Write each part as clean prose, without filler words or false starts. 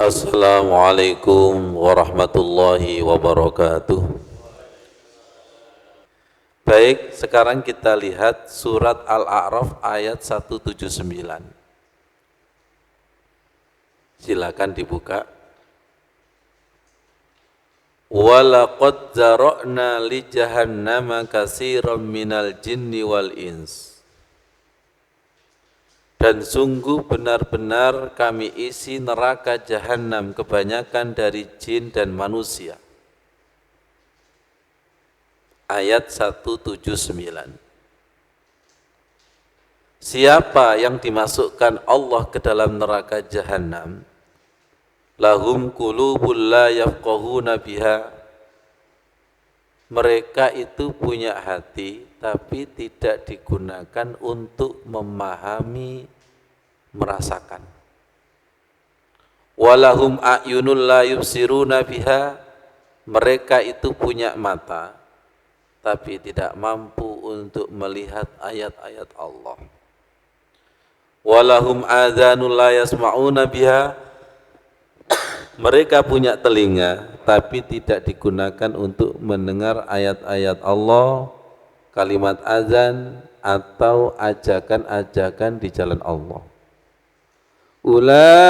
Assalamualaikum warahmatullahi wabarakatuh. Baik, sekarang kita lihat surat Al-A'raf ayat 179. Silakan dibuka. Walaqad zara'na li jahannama katsiran minal jinni wal ins. Dan sungguh benar-benar kami isi neraka jahanam kebanyakan dari jin dan manusia. Ayat 179. Siapa yang dimasukkan Allah ke dalam neraka jahanam? Lahum qulubul la yafqahuna biha. Mereka itu punya hati tapi tidak digunakan untuk memahami, merasakan. Walahum a'yunul la yubsiruna biha. Mereka itu punya mata tapi tidak mampu untuk melihat ayat-ayat Allah. Walahum adhanul la yasma'una biha. Mereka punya telinga tapi tidak digunakan untuk mendengar ayat-ayat Allah, kalimat azan atau ajakan-ajakan di jalan Allah. Ulaika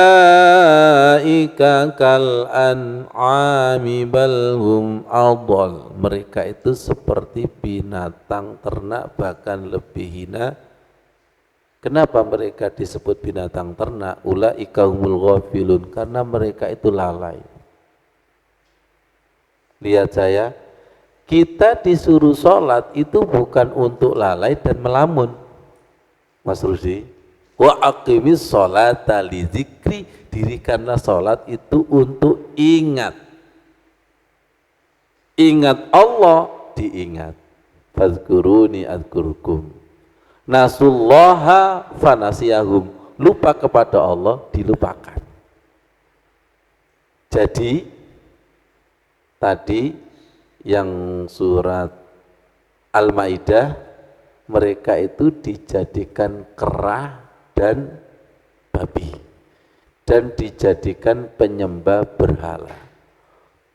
kal an'ami bal hum adall. Mereka itu seperti binatang ternak bahkan lebih hina. Kenapa mereka disebut binatang ternak? Ulaika humul ghafilun, karena mereka itu lalai. Lihat saya, kita disuruh sholat itu bukan untuk lalai dan melamun, Mas Rudi. Wa aqimis sholata li dzikri, dirikanlah sholat itu untuk ingat. Ingat Allah, diingat. Fazkuruni adzkurkum. Nasullaha fanasiyahum. Lupa kepada Allah, dilupakan. Jadi tadi yang surat Al-Maidah, mereka itu dijadikan kera dan babi dan dijadikan penyembah berhala.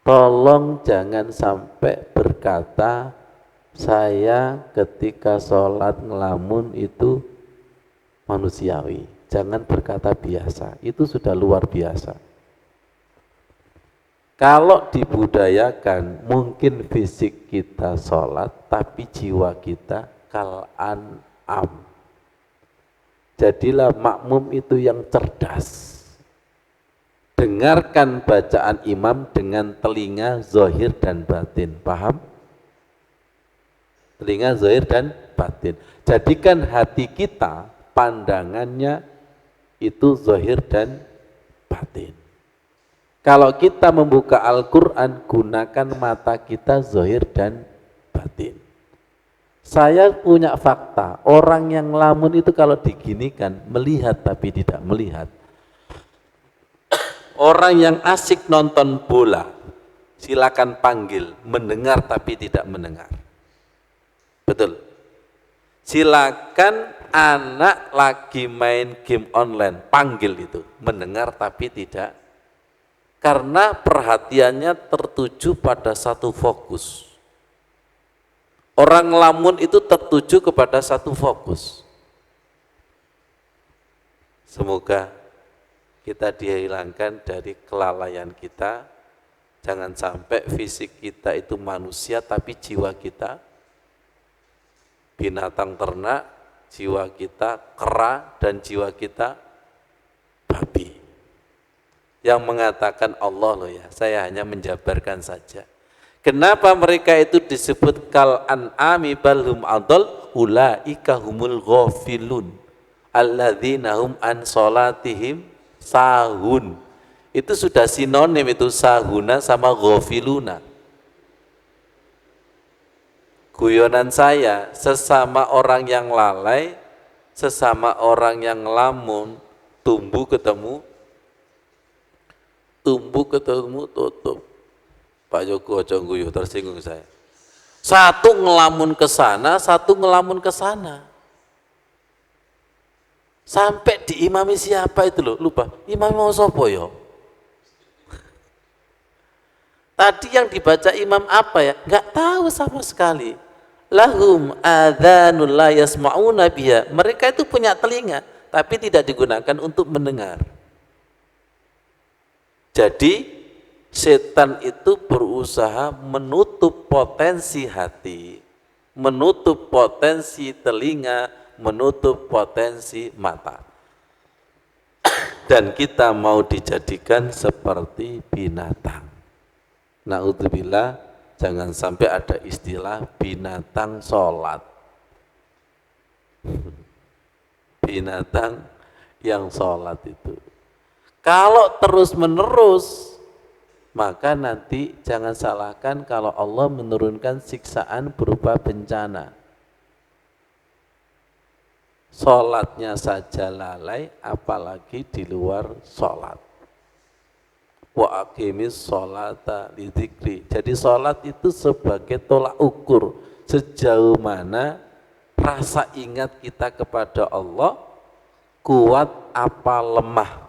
Tolong jangan sampai berkata saya ketika sholat ngelamun itu manusiawi. Jangan berkata biasa, itu sudah luar biasa. Kalau dibudayakan, mungkin fisik kita sholat, tapi jiwa kita kal-an'am. Jadilah makmum itu yang cerdas. Dengarkan bacaan imam dengan telinga zahir dan batin. Paham? Telinga zahir dan batin. Jadikan hati kita pandangannya itu zahir dan batin. Kalau kita membuka Al-Quran, gunakan mata kita zahir dan batin. Saya punya fakta, orang yang lamun itu kalau diginikan, melihat tapi tidak melihat. Orang yang asik nonton bola, silakan panggil, mendengar tapi tidak mendengar. Betul. Silakan anak lagi main game online, panggil itu, mendengar tapi tidak. Karena perhatiannya tertuju pada satu fokus. Orang lamun itu tertuju kepada satu fokus. Semoga kita dihilangkan dari kelalaian kita. Jangan sampai fisik kita itu manusia tapi jiwa kita binatang ternak, jiwa kita kera dan jiwa kita babi. Yang mengatakan Allah loh ya, saya hanya menjabarkan saja. Kenapa mereka itu disebut kal an'ami bal hum adall? Ulaika humul ghafilun alladzina hum an salatihim sahun. Itu sudah sinonim itu, sahuna sama ghafiluna. Guyonan saya, sesama orang yang lalai, sesama orang yang lamun, tumbuh ketemu tutup. Pak Joko ojo guyu, tersinggung saya. Satu ngelamun ke sana, satu ngelamun ke sana. Sampai diimami siapa itu loh, lupa. Imam mau sopo yo? Tadi yang dibaca imam apa ya? Enggak tahu sama sekali. Lahum adhanul la yasma'una biha. Mereka itu punya telinga, tapi tidak digunakan untuk mendengar. Jadi setan itu berusaha menutup potensi hati, menutup potensi telinga, menutup potensi mata. Dan kita mau dijadikan seperti binatang. Na'udzubillah, jangan sampai ada istilah binatang sholat. Binatang yang sholat itu. Kalau terus menerus, maka nanti jangan salahkan kalau Allah menurunkan siksaan berupa bencana. Sholatnya saja lalai, apalagi di luar sholat. Wa aqimis sholata lidzikri. Jadi sholat itu sebagai tolak ukur sejauh mana rasa ingat kita kepada Allah kuat apa lemah.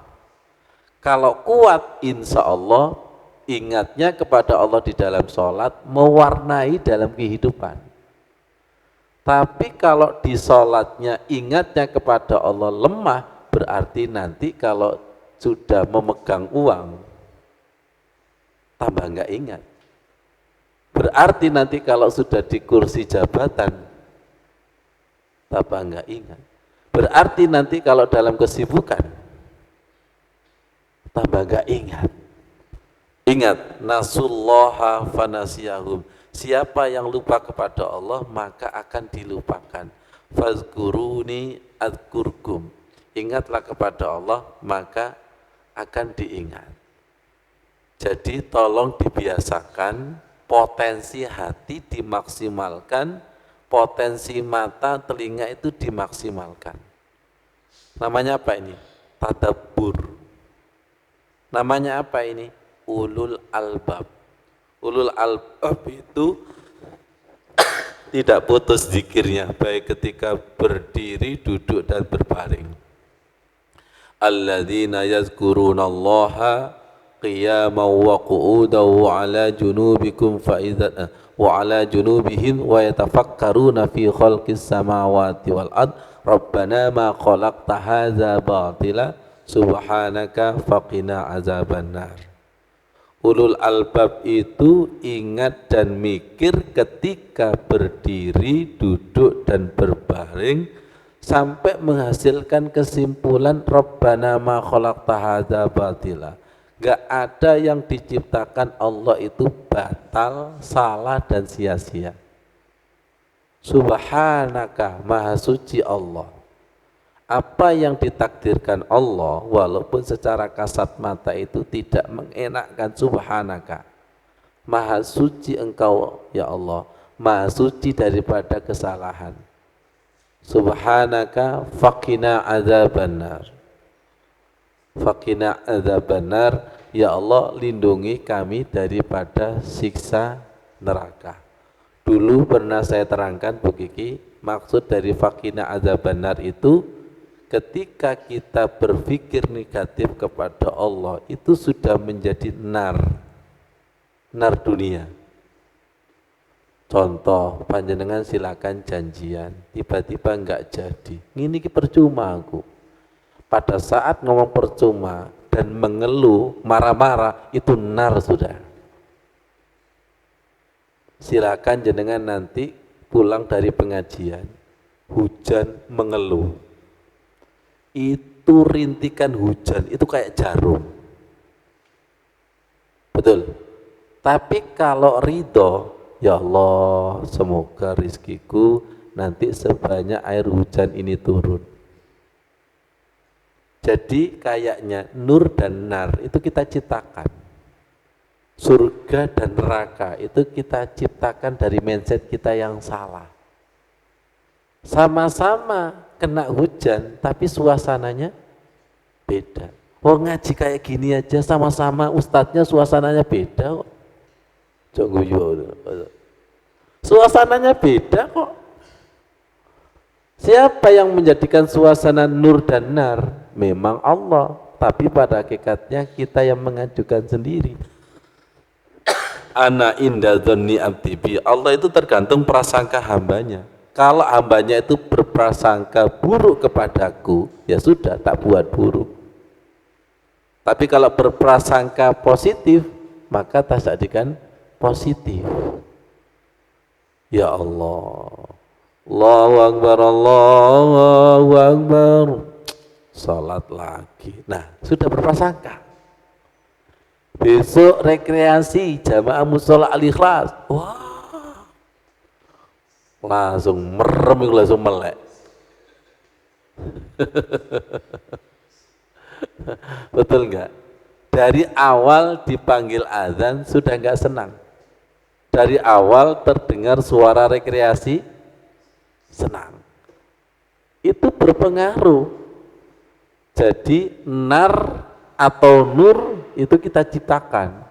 Kalau kuat, insya Allah ingatnya kepada Allah di dalam sholat mewarnai dalam kehidupan. Tapi kalau di sholatnya ingatnya kepada Allah lemah, berarti nanti kalau sudah memegang uang tambah enggak ingat. Berarti nanti kalau sudah di kursi jabatan tambah enggak ingat. Berarti nanti kalau dalam kesibukan tambah enggak ingat. Ingat, nasullaha fanasiyahum. Siapa yang lupa kepada Allah maka akan dilupakan. Fazkuruni adzkurkum. Ingatlah kepada Allah maka akan diingat. Jadi tolong dibiasakan potensi hati dimaksimalkan, potensi mata, telinga itu dimaksimalkan. Namanya apa ini? Tadabbur. Namanya apa ini? Ulul albab. Ulul albab itu tidak putus zikirnya, baik ketika berdiri, duduk, dan berbaring. Alladzina yazkurunallaha qiyaman wa qu'udan wa ala junubikum wa ala junubihim wa yatafakkaruna fi khalqis samawati wal ard rabbana ma khalaqta hadza batila subhanaka faqina azabannar. Ulul albab itu ingat dan mikir ketika berdiri, duduk dan berbaring sampai menghasilkan kesimpulan rabbana ma khalaqta hadza batila. Gak ada yang diciptakan Allah itu batal, salah dan sia-sia. Subhanaka, maha suci Allah. Apa yang ditakdirkan Allah walaupun secara kasat mata itu tidak mengenakkan, subhanaka. Maha suci engkau ya Allah, maha suci daripada kesalahan. Subhanaka faqina adzabannar. Faqina adzabannar, ya Allah lindungi kami daripada siksa neraka. Dulu pernah saya terangkan Bu Kiki, maksud dari faqina adzabannar itu ketika kita berpikir negatif kepada Allah itu sudah menjadi nar dunia. Contoh, panjenengan silakan janjian, tiba-tiba enggak jadi. Ini percuma aku. Pada saat ngomong percuma dan mengeluh, marah-marah, itu nar sudah. Silakan jenengan nanti pulang dari pengajian, hujan mengeluh. Itu rintikan hujan, itu kayak jarum. Betul. Tapi kalau ridho, ya Allah, semoga rizkiku nanti sebanyak air hujan ini turun. Jadi kayaknya nur dan nar itu kita ciptakan. Surga dan neraka itu kita ciptakan dari mindset kita yang salah. Sama-sama kena hujan tapi suasananya beda. Oh ngaji kayak gini aja sama-sama ustadznya suasananya beda kok. Suasananya beda kok. Siapa yang menjadikan suasana nur dan nar? Memang Allah, tapi pada hakikatnya kita yang mengajukan sendiri. Ana inda dzanni abdi bi. Allah itu tergantung prasangka hambanya. Kalau hambanya itu berprasangka buruk kepadaku, ya sudah, tak buat buruk. Tapi kalau berprasangka positif, maka tak jadikan positif. Ya Allah, Allahu Akbar, Allahu Akbar. Salat lagi. Nah, sudah berprasangka. Besok rekreasi jamaah musola al-ikhlas. Wah, langsung merem, langsung melek. Betul enggak? Dari awal dipanggil azan sudah enggak senang. Dari awal terdengar suara rekreasi senang. Itu berpengaruh. Jadi nar atau nur itu kita ciptakan.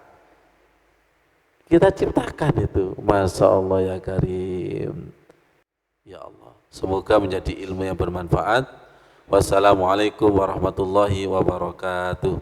Kita ciptakan itu. Masya Allah ya Karim. Ya Allah. Semoga menjadi ilmu yang bermanfaat. Wassalamualaikum warahmatullahi wabarakatuh.